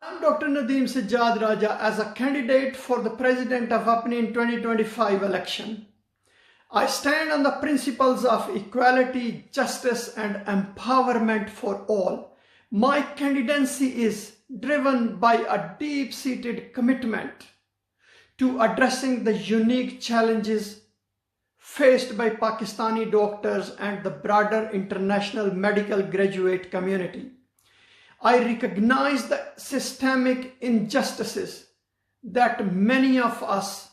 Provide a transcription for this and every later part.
I'm Dr. Nadeem Sajjad Raja as a candidate for the President of Apni in 2025 election. I stand on the principles of equality, justice and empowerment for all. My candidacy is driven by a deep-seated commitment to addressing the unique challenges faced by Pakistani doctors and the broader international medical graduate community. I recognize the systemic injustices that many of us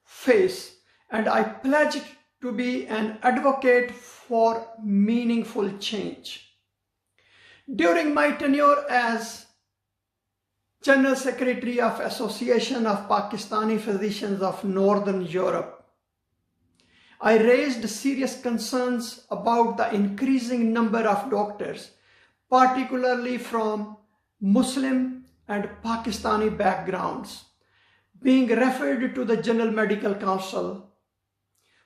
face, and I pledge to be an advocate for meaningful change. During my tenure as General Secretary of Association of Pakistani Physicians of Northern Europe, I raised serious concerns about the increasing number of doctors, particularly from Muslim and Pakistani backgrounds, being referred to the General Medical Council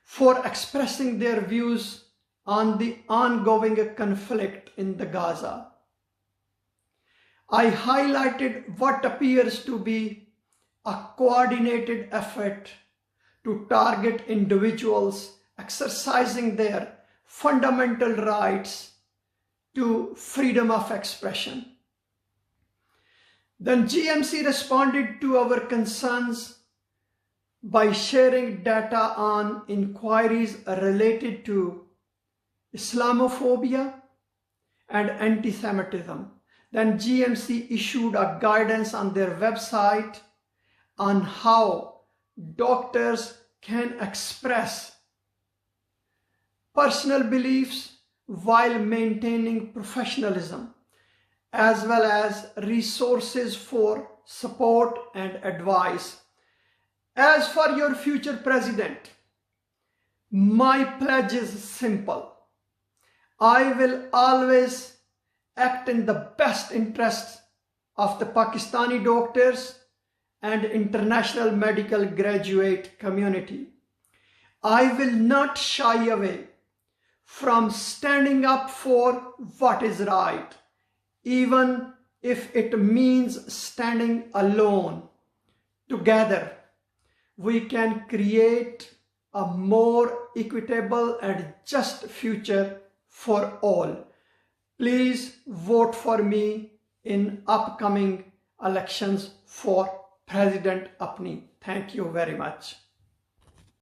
for expressing their views on the ongoing conflict in the Gaza. I highlighted what appears to be a coordinated effort to target individuals exercising their fundamental rights to freedom of expression. Then GMC responded to our concerns by sharing data on inquiries related to Islamophobia and anti-Semitism. Then GMC issued a guidance on their website on how doctors can express personal beliefs while maintaining professionalism, as well as resources for support and advice. As for your future president, my pledge is simple. I will always act in the best interests of the Pakistani doctors and international medical graduate community. I will not shy away from standing up for what is right, even if it means standing alone. Together, we can create a more equitable and just future for all. Please vote for me in upcoming elections for President Apni. Thank you very much.